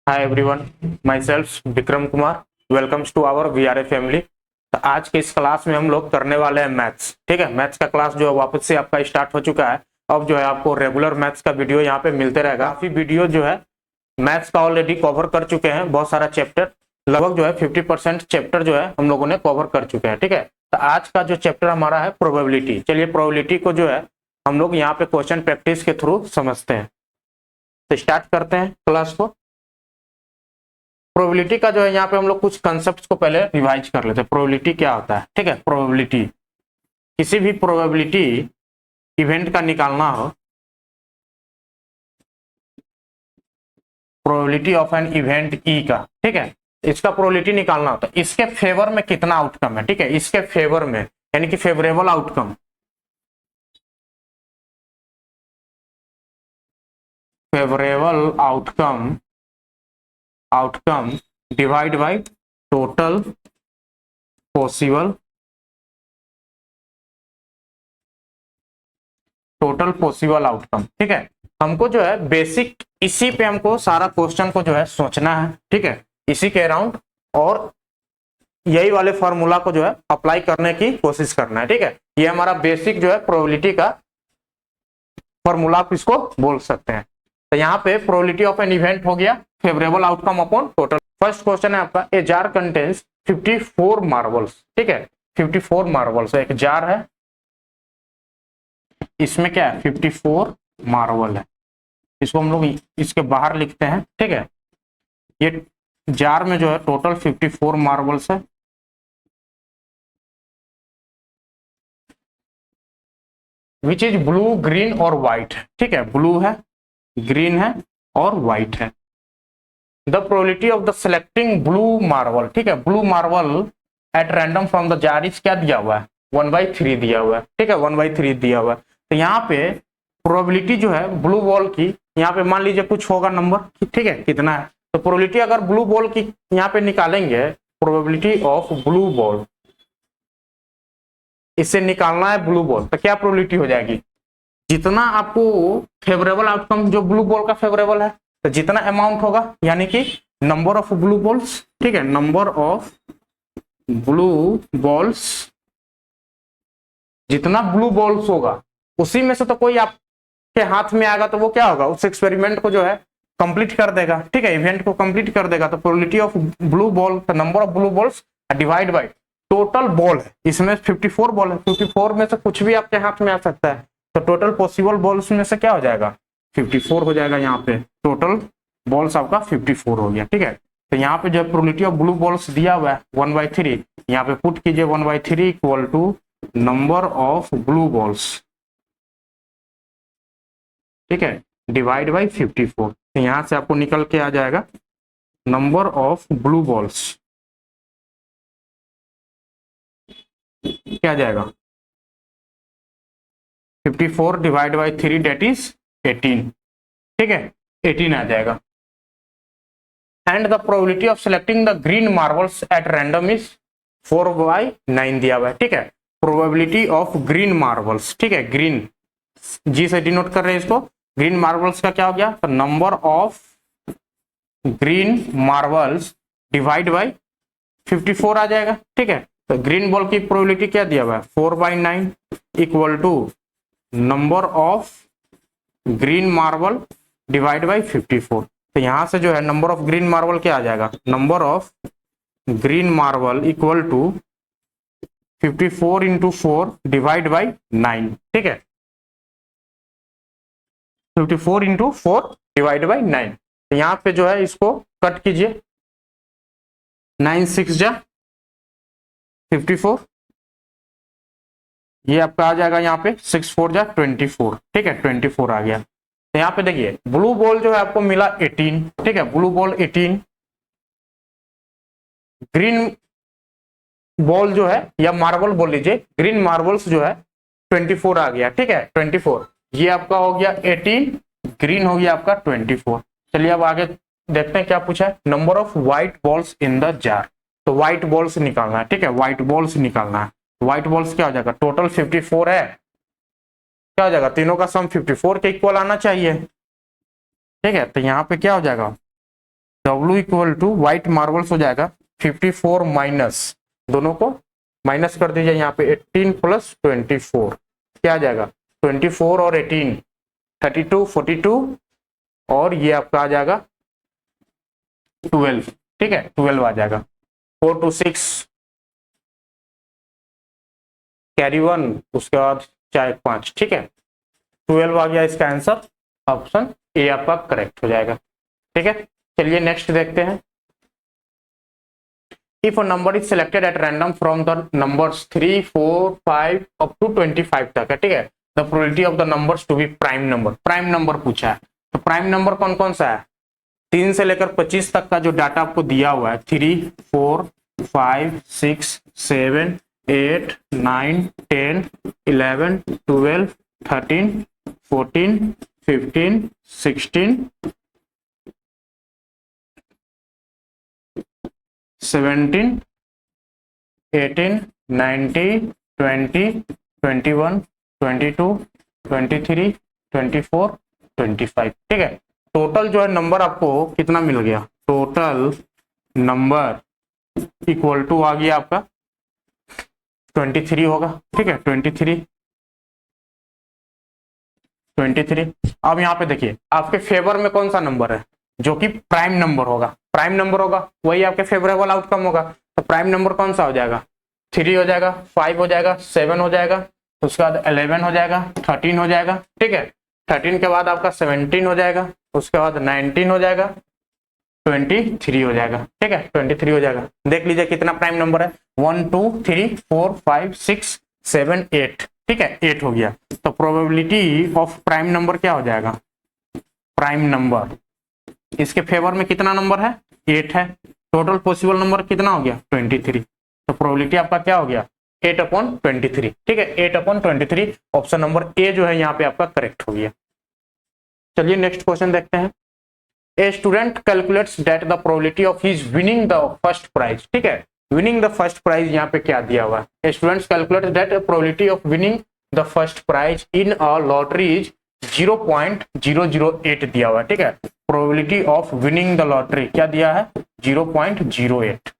Hi everyone, my self Vikram Kumar. Welcomes to our V R A family. तो आज के इस क्लास में हम लोग करने वाले हैं मैथ्स। ठीक है, मैथ्स का क्लास जो है वापस से आपका स्टार्ट हो चुका है। अब जो है आपको रेगुलर मैथ्स का वीडियो यहाँ पे मिलते रहेगा। काफी वीडियो जो है मैथ्स का ऑलरेडी कवर कर चुके हैं, बहुत सारा चैप्टर, लगभग जो है 50% चैप्टर जो है हम लोगों ने कवर कर चुके हैं। ठीक है, तो आज का जो चैप्टर हमारा है प्रोबेबिलिटी। चलिए प्रोबेबिलिटी को जो है हम लोग यहाँ पे क्वेश्चन प्रैक्टिस के थ्रू समझते हैं। तो स्टार्ट करते हैं क्लास को। प्रोबेबिलिटी का जो है यहाँ पे हम लोग कुछ कंसेप्ट को पहले रिवाइज कर लेते हैं। प्रोबेबिलिटी क्या होता है? ठीक है, प्रोबेबिलिटी किसी भी प्रोबेबिलिटी इवेंट का निकालना हो, प्रोबेबिलिटी ऑफ एन इवेंट ई का, ठीक है, इसका प्रोबेबिलिटी निकालना होता है। इसके फेवर में कितना आउटकम है, ठीक है, इसके फेवर में यानी कि favourable outcome, favourable outcome outcome divide by total possible outcome. ठीक है, हमको जो है बेसिक इसी पे हमको सारा क्वेश्चन को जो है सोचना है। ठीक है, इसी के अराउंड और यही वाले फॉर्मूला को जो है अप्लाई करने की कोशिश करना है। ठीक है, ये हमारा बेसिक जो है प्रोबेबिलिटी का फॉर्मूला आप इसको बोल सकते हैं। तो यहाँ पे प्रोबेबिलिटी ऑफ एन इवेंट हो गया favourable outcome upon total. First question है आपका, ए जार कंटेन्स 54 मार्बल्स। ठीक है, 54 मार्बल्स, एक जार है, इसमें क्या है 54 मार्बल है। इसको हम लोग इसके बाहर लिखते हैं। ठीक है, ये जार में जो है टोटल 54 मार्बल्स है। विच इज ब्लू, ग्रीन और व्हाइट। ठीक है, ब्लू है, ग्रीन है और व्हाइट है। The probability of the selecting blue marble, ठीक है, blue marble at random from the jar is क्या दिया हुआ है 1/3 दिया हुआ है। ठीक है, 1/3 दिया हुआ है। तो यहाँ पे प्रोबेबिलिटी जो है ब्लू बॉल की, यहाँ पे मान लीजिए कुछ होगा नंबर, ठीक है, कितना है, तो प्रोबेबिलिटी अगर ब्लू बॉल की यहाँ पे निकालेंगे, प्रोबेबिलिटी ऑफ ब्लू बॉल, इससे निकालना है ब्लू बॉल, तो क्या प्रोबेबिलिटी हो जाएगी, जितना आपको फेवरेबल आउटकम जो ब्लू बॉल का फेवरेबल है, तो जितना अमाउंट होगा यानी कि नंबर ऑफ ब्लू बॉल्स, ठीक है, नंबर ऑफ ब्लू बॉल्स, जितना ब्लू बॉल्स होगा उसी में से तो कोई आपके हाथ में आएगा, तो वो क्या होगा, उस एक्सपेरिमेंट को जो है कंप्लीट कर देगा। ठीक है, इवेंट को कंप्लीट कर देगा। तो probability of blue ball, number of blue balls divide by total ball है, इसमें 54 बॉल है, 54 में से कुछ भी आपके हाथ में आ सकता है, तो टोटल पॉसिबल बॉल्स में से क्या हो जाएगा 54 हो जाएगा। यहाँ पे टोटल बॉल्स आपका 54 हो गया। ठीक है, तो यहाँ पे जो प्रोबेबिलिटी ऑफ ब्लू बॉल्स दिया हुआ है 1/3, यहाँ पे पुट कीजिए 1/3 equal to number of blue balls, ठीक है, डिवाइड बाई 54। तो यहां से आपको निकल के आ जाएगा नंबर ऑफ ब्लू बॉल्स, क्या आ जाएगा 54 डिवाइड बाई 3 डेट इज 18। ठीक है, 18 आ जाएगा। And the probability of selecting the green marbles at random is 4/9 दिया हुआ है। ठीक है, प्रोबेबिलिटी ऑफ ग्रीन मार्बल्स, ठीक है, ग्रीन जी से डिनोट कर रहे हैं इसको, ग्रीन मार्बल्स का क्या हो गया, तो number of green marbles divide by 54 आ जाएगा। ठीक है, तो ग्रीन बॉल की प्रोबेबिलिटी क्या दिया हुआ है 4/9 equal to number of green marble divide by 54। तो यहां से जो है नंबर ऑफ ग्रीन मार्बल क्या आ जाएगा, number of green marble equal to 54 into 4 divide by 9। ठीक है, 54 इंटू 4 डिवाइड बाई 9। तो यहाँ पे जो है इसको कट कीजिए, 9 6 जा 54, ये आपका आ जाएगा यहाँ पे 6 4 जा 24। ठीक है, 24 आ गया। तो यहाँ पे देखिए ब्लू बॉल जो है आपको मिला 18। ठीक है, ब्लू बॉल 18, ग्रीन बॉल जो है या मार्बल बोल लीजिए, ग्रीन मार्बल्स जो है 24 आ गया। ठीक है, 24, ये आपका हो गया 18, ग्रीन हो गया आपका 24। चलिए अब आगे देखते हैं क्या पूछा है, number of white balls in the jar. तो व्हाइट बॉल्स निकालना है। ठीक है, व्हाइट बॉल्स निकालना है। व्हाइट बॉल्स क्या हो जाएगा, टोटल 54 है, क्या हो जाएगा, तीनों का सम 54 के इक्वल आना चाहिए। ठीक है, तो यहाँ पे क्या हो जाएगा W equal to white marbles हो जाएगा 54 माइनस, दोनों को माइनस कर दीजिए यहाँ पे 18 प्लस 24 क्या आ जाएगा 24 और 18 32 42 और ये आपका आ जाएगा 12, ठीक है 12 आ जाएगा। 4 to 6 कैरी 1 उसके बाद 4 5, ठीक है 12 आ गया इसका आंसर, ऑप्शन ए आपका करेक्ट हो जाएगा। ठीक है चलिए नेक्स्ट देखते हैं। If a number is selected at random from the numbers 3, 4, 5 up to 25 तक है, ठीक है, the probability of the numbers to be prime number, prime number पूछा है, तो प्राइम नंबर कौन कौन सा है, 3 से लेकर 25 तक का जो डाटा आपको दिया हुआ है 3, 4, 5, 6, 7, 8, 9, 10, 11, 12, 13, 14, 15, 16, 17, 18, 19, 20, 21, 22, 23, 24, 25, ठीक है। टोटल जो है नंबर आपको कितना मिल गया, टोटल नंबर इक्वल टू आ गया आपका 23 होगा, ठीक है 23। अब यहाँ पे देखिए आपके फेवर में कौन सा नंबर है जो कि प्राइम नंबर होगा, प्राइम नंबर होगा वही आपके फेवरेबल आउटकम होगा, तो प्राइम नंबर कौन सा हो जाएगा 3 हो जाएगा, 5 हो जाएगा, 7 हो जाएगा, उसके बाद 11 हो जाएगा, 13 हो जाएगा, ठीक है 13 के बाद आपका 17 हो जाएगा, उसके बाद 19 हो जाएगा, 23 हो जाएगा, ठीक है 23 हो जाएगा। देख लीजिए कितना प्राइम नंबर है 1 2 3 4 5 6 7 8, ठीक है 8 हो गया। तो प्रोबेबिलिटी ऑफ प्राइम नंबर क्या हो जाएगा, प्राइम नंबर इसके फेवर में कितना नंबर है 8 है, टोटल पॉसिबल नंबर कितना हो गया 23, तो प्रोबेबिलिटी आपका क्या हो गया 8/23, ठीक है 8/23, ऑप्शन नंबर ए जो है यहाँ पे आपका करेक्ट हो गया। चलिए नेक्स्ट क्वेश्चन देखते हैं। A student calculates that the probability of his winning the first prize, ठीक है विनिंग द फर्स्ट प्राइज यहाँ पे क्या दिया हुआ है, students calculates that probability of winning the first prize in a lottery is 0.008 दिया हुआ है, ठीक है probability of winning the lottery क्या दिया है 0.08।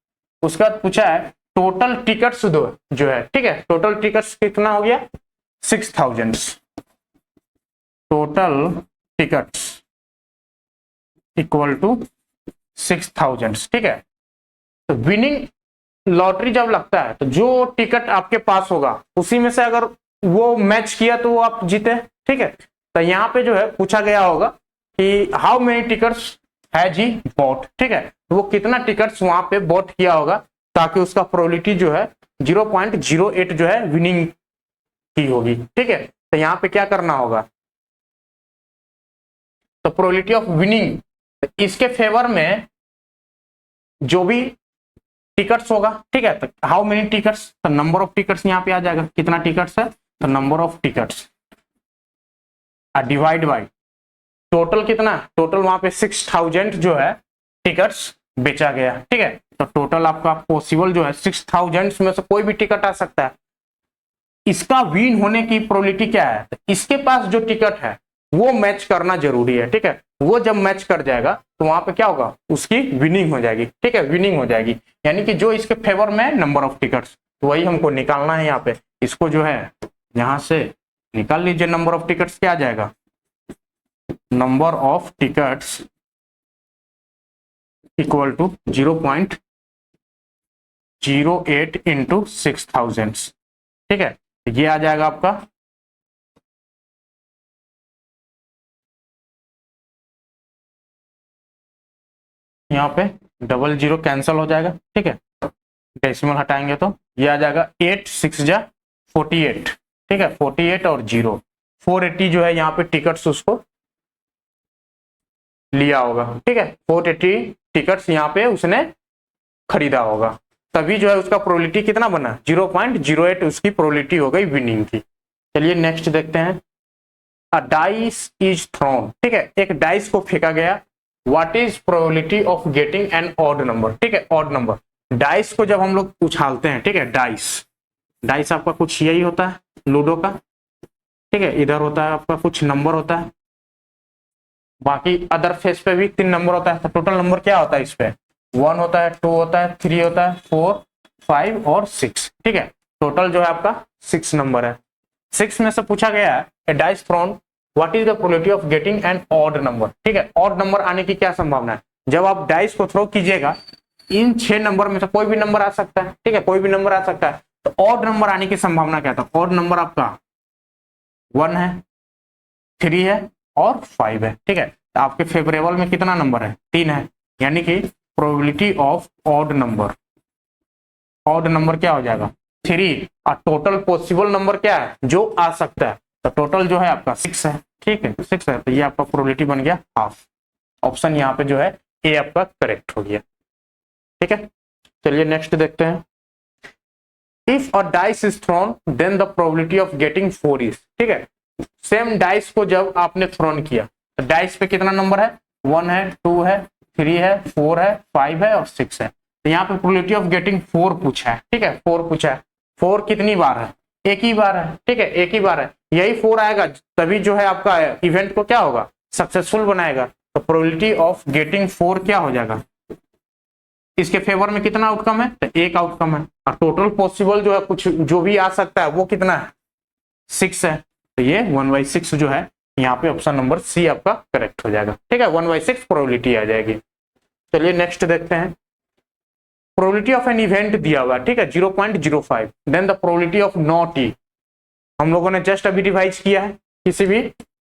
उसके बाद पूछा है टोटल टिकट्स जो है, ठीक है टोटल टिकट्स कितना हो गया 6000, टोटल टिकट्स इक्वल टू 6000, ठीक है। तो विनिंग लॉटरी जब लगता है तो जो टिकट आपके पास होगा उसी में से अगर वो मैच किया तो वो आप जीते, ठीक है। तो यहाँ पे जो है पूछा गया होगा कि how many tickets has he bought, ठीक है तो वो कितना टिकट्स वहां पे बॉट किया होगा ताकि उसका प्रोबेबिलिटी जो है 0.08 जो है विनिंग की होगी, ठीक है। तो यहाँ पे क्या करना होगा, तो प्रोबेबिलिटी ऑफ विनिंग इसके फेवर में जो भी टिकट्स होगा, ठीक है तो हाउ मेनी टिकट्स, तो नंबर ऑफ टिकट्स यहाँ पे आ जाएगा, कितना टिकट्स है तो number of tickets divide by total कितना, टोटल वहां पे 6000 जो है टिकट्स बेचा गया, ठीक है तो टोटल आपका पॉसिबल जो है 6000 में से कोई भी टिकट आ सकता है। इसका विन होने की प्रोबेबिलिटी क्या है, तो इसके पास जो टिकट है वो मैच करना जरूरी है, ठीक है वो जब मैच कर जाएगा तो वहां पे क्या होगा उसकी विनिंग हो जाएगी, ठीक है विनिंग हो जाएगी, यानी कि जो इसके फेवर में नंबर ऑफ टिकट्स तो वही हमको निकालना है। यहाँ पे इसको जो है यहां से निकाल लीजिए, नंबर ऑफ टिकट्स क्या आ जाएगा, number of tickets equal to 0.08 into 6000, ठीक है ये आ जाएगा आपका यहाँ पे 00 कैंसिल हो जाएगा, ठीक है डेसिमल हटाएंगे तो ये आ जाएगा 8 6 जा 48, ठीक है 48 और 0 480 जो है यहाँ पे टिकट्स उसको लिया होगा, ठीक है 480 टिकट्स यहाँ पे उसने खरीदा होगा, तभी जो है उसका प्रोबेबिलिटी कितना बना 0.08 उसकी प्रोबेबिलिटी हो गई विनिंग की। चलिए नेक्स्ट देखते हैं। अ डाइस इज थ्रोन, ठीक है एक डाइस को फेंका गया, what is probability of getting an odd number, ठीक है ऑड नंबर। डाइस को जब हम लोग उछालते हैं, ठीक है डाइस आपका कुछ यही होता है लूडो का, ठीक है इधर होता है आपका कुछ नंबर होता है, बाकी अदर फेस पे भी 3 नंबर होता है, तो टोटल नंबर क्या होता है इस पे 1 होता है, 2 होता है, 3 होता है, 4, 5 और 6। ठीक है, टोटल जो है आपका 6 नंबर है। 6 में से पूछा गया है a dice thrown what is the probability of getting an odd number. ठीक है, ऑड नंबर आने की क्या संभावना है, जब आप डाइस को थ्रो कीजिएगा इन 6 नंबर में से कोई भी नंबर आ सकता है। ठीक है, कोई भी नंबर आ सकता है, तो ऑड नंबर आने की संभावना क्या था, ऑड नंबर आपका 1 है, 3 है और 5 है। ठीक है, तो आपके फेवरेबल में कितना नंबर है, 3 है, यानी कि प्रोबेबिलिटी ऑफ ऑड नंबर क्या हो जाएगा 3, और टोटल पॉसिबल नंबर क्या है जो आ सकता है, तो टोटल जो है आपका 6 है। ठीक है, 6 है, तो ये आपका प्रोबेबिलिटी बन गया हाफ। ऑप्शन यहाँ पे जो है ए आपका करेक्ट हो गया। ठीक है, चलिए नेक्स्ट देखते हैं। If a dice is thrown then the probability of getting 4 is. ठीक है, सेम डाइस को जब आपने थ्रोन किया तो डाइस पे कितना नंबर है, 1 है, 2 है, 3 है, 4 है, 5 है और 6 है। तो यहाँ पे प्रोबेबिलिटी ऑफ गेटिंग 4 पूछा है। ठीक है, 4 पूछा है, 4 कितनी बार है, एक ही बार है। ठीक है, एक ही बार है, यही 4 आएगा तभी जो है आपका इवेंट को क्या होगा, सक्सेसफुल बनाएगा। तो प्रोबेबिलिटी ऑफ गेटिंग 4 क्या हो जाएगा, इसके फेवर में कितना आउटकम है, तो एक आउटकम है, और टोटल पॉसिबल जो है कुछ जो भी आ सकता है वो कितना है, 6 है। तो ये 1/6 जो है यहाँ पे ऑप्शन नंबर सी आपका करेक्ट हो जाएगा। ठीक है, 1/6 प्रोबेबिलिटी आ जाएगी। चलिए नेक्स्ट देखते हैं। प्रोबेबिलिटी ऑफ एन इवेंट दिया हुआ है, ठीक है 0.05, then the probability of not E, हम लोगों ने जस्ट अभी रिवाइज किया है, किसी भी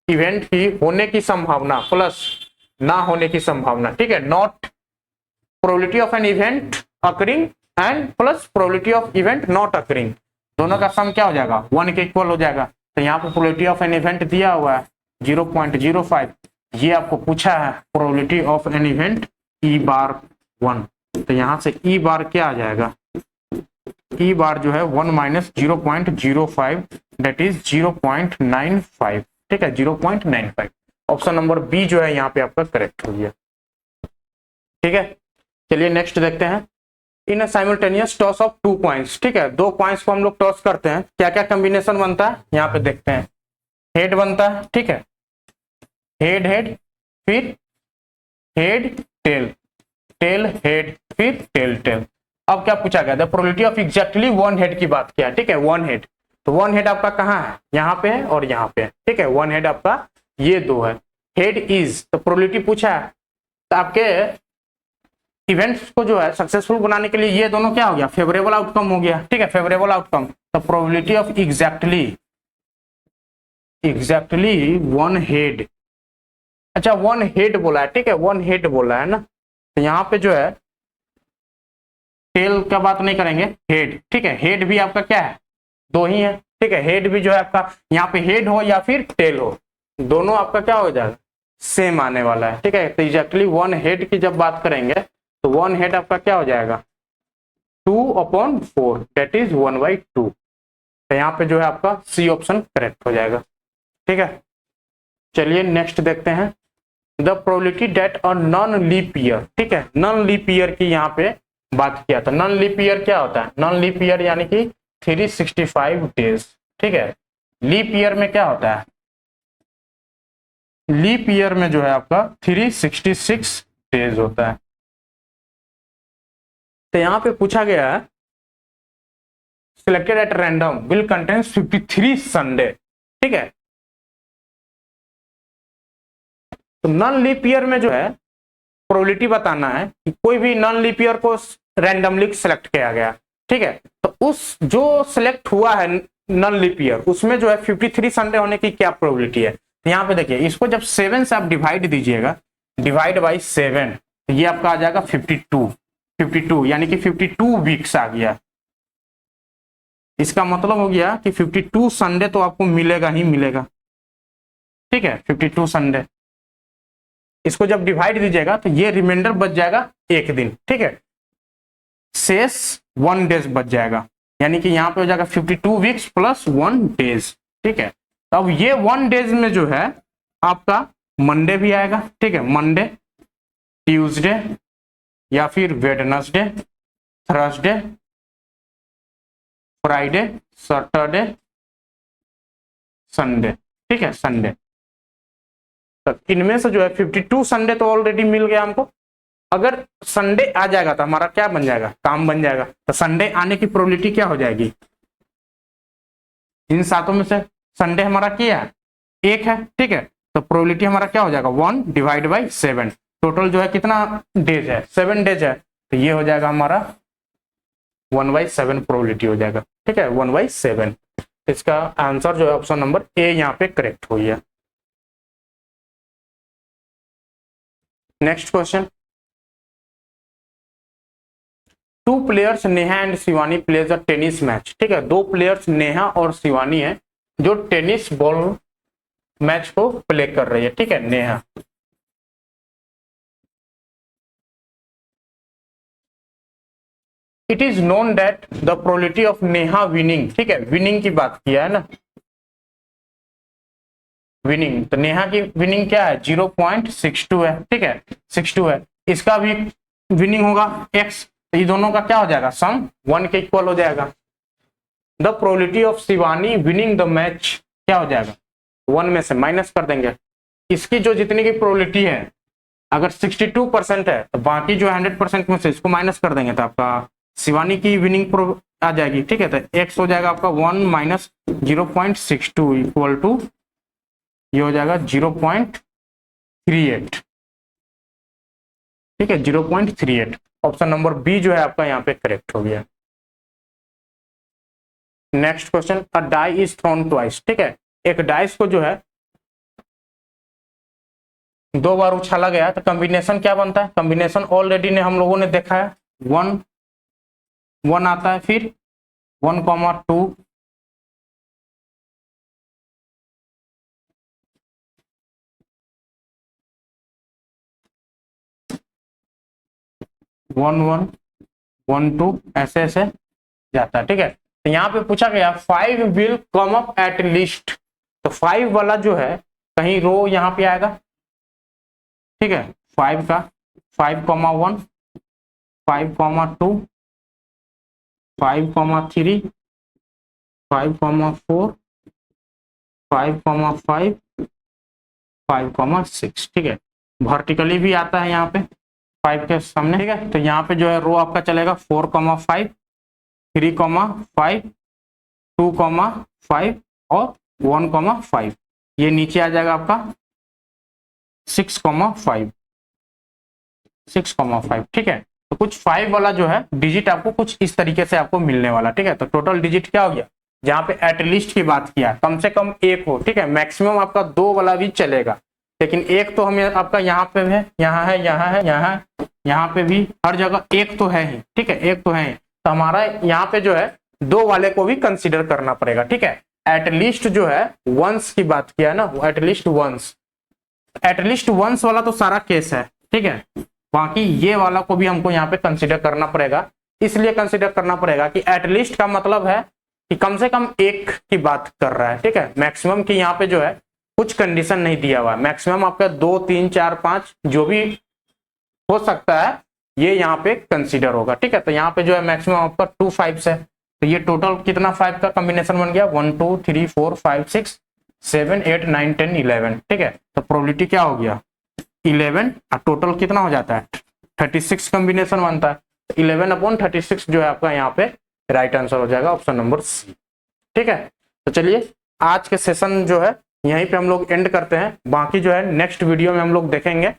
इवेंट की होने की संभावना प्लस ना होने की संभावना। ठीक है, not probability of an event occurring and plus probability of event not occurring, दोनों का सम क्या हो जाएगा, 1 के इक्वल हो जाएगा। तो यहाँ पे प्रोबेबिलिटी ऑफ एन इवेंट दिया हुआ है 0.05, ये आपको पूछा है probability of an event E bar 1, तो यहाँ से ई बार क्या आ जाएगा, ई बार जो है 1 माइनस 0.05 दैट इज 0.95। ठीक है, 0.95, ऑप्शन नंबर बी जो है यहाँ पे आपका करेक्ट हो गया। ठीक है, चलिए नेक्स्ट देखते हैं। In a simultaneous toss of 2 coins, ठीक है 2 कॉइंस को हम लोग टॉस करते हैं, क्या क्या कॉम्बिनेशन बनता है यहाँ पे देखते हैं। हेड बनता है, ठीक है, हेड हेड, फिर हेड टेल, टेल हेड, फिर टेल टेल। अब क्या पूछा गया, the probability of exactly 1 head की बात किया। ठीक है, 1 हेड, तो 1 हेड आपका कहाँ है, यहाँ पे है और यहाँ पे है। ठीक है, 1 हेड आपका ये 2 है। हेड इज, तो प्रोबेबिलिटी पूछा है, तो आपके इवेंट्स को जो है सक्सेसफुल बनाने के लिए ये दोनों क्या हो गया, फेवरेबल आउटकम हो गया। ठीक है, फेवरेबल आउटकम, तो प्रोबेबिलिटी ऑफ एग्जैक्टली 1 हेड, अच्छा 1 हेड बोला है। ठीक है, 1 हेड बोला है ना, तो यहाँ पे जो है टेल का बात नहीं करेंगे, हेड। ठीक है, हेड भी आपका क्या है, 2 ही है। ठीक है, हेड भी जो है आपका यहाँ पे हेड हो या फिर टेल हो, दोनों आपका क्या हो जाएगा, सेम आने वाला है। ठीक है, तो एग्जैक्टली 1 हेड की जब बात करेंगे तो 1 हेड आपका क्या हो जाएगा, 2/4 दैट इज 1/2। तो यहाँ पे जो है आपका सी ऑप्शन करेक्ट हो जाएगा। ठीक है, चलिए नेक्स्ट देखते हैं। The probability that a non leap year, ठीक है नॉन लीप ईयर की यहाँ पे बात किया था। नॉन लीप ईयर क्या होता है, नॉन लीप ईयर यानी कि 365 डेज। ठीक है, लीप ईयर में क्या होता है, लीप ईयर में जो है आपका 366 डेज होता है। तो यहाँ पे पूछा गया है selected at random will contains 53 Sunday. ठीक है, तो नॉन लीप ईयर में जो है प्रोबेबिलिटी बताना है कि कोई भी नॉन लीप ईयर को रैंडमली सेलेक्ट किया गया। ठीक है, तो उस जो सिलेक्ट हुआ है नॉन लीप ईयर उसमें जो है 53 संडे होने की क्या प्रोबेबिलिटी है। तो यहाँ पे देखिए, इसको जब 7 से आप डिवाइड दीजिएगा, डिवाइड बाई 7, तो ये आपका आ जाएगा 52 यानी कि 52 वीक्स आ गया। इसका मतलब हो गया कि 52 संडे तो आपको मिलेगा ही मिलेगा। ठीक है, 52 संडे, इसको जब डिवाइड दीजिएगा तो ये रिमाइंडर बच जाएगा एक दिन। ठीक है, शेष 1 डेज बच जाएगा, यानी कि यहाँ पे हो जाएगा 52 वीक्स प्लस 1 डेज। ठीक है, तो अब ये 1 डेज में जो है आपका मंडे भी आएगा। ठीक है, मंडे, ट्यूसडे या फिर Wednesday, Thursday, Friday, Saturday, Sunday. ठीक है, संडे, तो इनमें से जो है 52 संडे तो ऑलरेडी मिल गया हमको। अगर संडे आ जाएगा तो हमारा क्या बन जाएगा, काम बन जाएगा। तो संडे आने की प्रोबेबिलिटी क्या हो जाएगी, इन सातों में से संडे हमारा क्या है, एक है, ठीक है। तो प्रोबेबिलिटी हमारा क्या हो जाएगा, 1 डिवाइड बाई 7। टोटल जो है कितना डेज है, 7 डेज है। तो ये हो जाएगा हमारा 1/7 प्रोबेबिलिटी हो जाएगा, ठीक है, 1/7। इसका आंसर जो है ऑप्शन नंबर ए यहाँ पे करेक्ट हुई है। Next question, 2 players Neha and Shivani plays a tennis match, ठीक है। 2 प्लेयर्स नेहा और शिवानी है जो टेनिस बॉल मैच को प्ले कर रही है, ठीक है, Neha. It is known that the probability of Neha winning, ठीक है, विनिंग की बात किया है ना, विनिंग। तो नेहा की विनिंग क्या है, 0.62 है, ठीक है, 62 है। इसका भी विनिंग होगा x, तो ये दोनों का क्या हो जाएगा, सम 1 के इक्वल हो जाएगा। The probability of Shivani winning the match क्या हो जाएगा, 1 में से माइनस कर देंगे। इसकी जो जितनी की प्रोबेबिलिटी है, अगर 62% है तो बाकी जो 100% में से इसको माइनस कर देंगे तो आपका शिवानी की विनिंग आ जाएगी, ठीक है। तो x हो जाएगा आपका 1 माइनस 0.62 इक्वल टू ये हो जाएगा 0.38, ठीक है, 0.38। ऑप्शन नंबर बी जो है आपका यहाँ पे करेक्ट हो गया। Next question, a die is thrown twice, ठीक है। एक डाइस को जो है 2 बार उछाला गया तो कॉम्बिनेशन क्या बनता है, कॉम्बिनेशन ऑलरेडी ने हम लोगों ने देखा है, 1 1 आता है, फिर 1,2 1 1 1 2 ऐसे ऐसे जाता है, ठीक है। तो यहाँ पे पूछा गया 5 will come up at least, तो 5 वाला जो है कहीं रो यहाँ पे आएगा, ठीक है, 5 का 5,1 5,2 5,3 5,4 5,5 5,6, ठीक है। वर्टिकली भी आता है यहाँ पे 5 के सामने, ठीक है। तो यहाँ पे जो है रो आपका चलेगा 4,5 3,5 2,5 और 1,5। ये नीचे आ जाएगा आपका 6,5 6,5, ठीक है। तो कुछ 5 वाला जो है डिजिट आपको कुछ इस तरीके से आपको मिलने वाला, ठीक है। तो टोटल डिजिट क्या हो गया, जहाँ पे एटलीस्ट की बात किया कम से कम 1 हो, ठीक है। मैक्सिमम आपका 2 वाला भी चलेगा, लेकिन 1 तो हमें आपका यहाँ पे है, यहाँ है, यहाँ है, यहाँ पे भी, हर जगह 1 तो है ही, ठीक है, 1 तो है ही। तो हमारा यहाँ पे जो है 2 वाले को भी कंसिडर करना पड़ेगा, ठीक है। एटलीस्ट जो है वंस की बात किया है ना, एटलीस्ट वंस वाला तो सारा केस है, ठीक है। बाकी ये वाला को भी हमको यहाँ पे कंसिडर करना पड़ेगा। इसलिए कंसिडर करना पड़ेगा कि एटलीस्ट का मतलब है कि कम से कम 1 की बात कर रहा है, ठीक है। मैक्सिमम की यहाँ पे जो है कुछ कंडीशन नहीं दिया हुआ है, मैक्सिमम आपका 2 3 4 5 जो भी हो सकता है ये यहाँ पे कंसीडर होगा, ठीक है। तो यहाँ पे जो है मैक्सिमम आपका 2 5 है, तो ये टोटल कितना 5 का कॉम्बिनेशन बन गया, 1 2 3 4 5 6 7 8 9 10 11, ठीक है। तो प्रोबेबिलिटी क्या हो गया 11, और टोटल कितना हो जाता है 36 कॉम्बिनेशन बनता है। 11/36 जो है आपका यहाँ पे राइट आंसर हो जाएगा, ऑप्शन नंबर सी, ठीक है। तो चलिए आज के सेशन जो है यहीं पे हम लोग एंड करते हैं। बाकी जो है नेक्स्ट वीडियो में हम लोग देखेंगे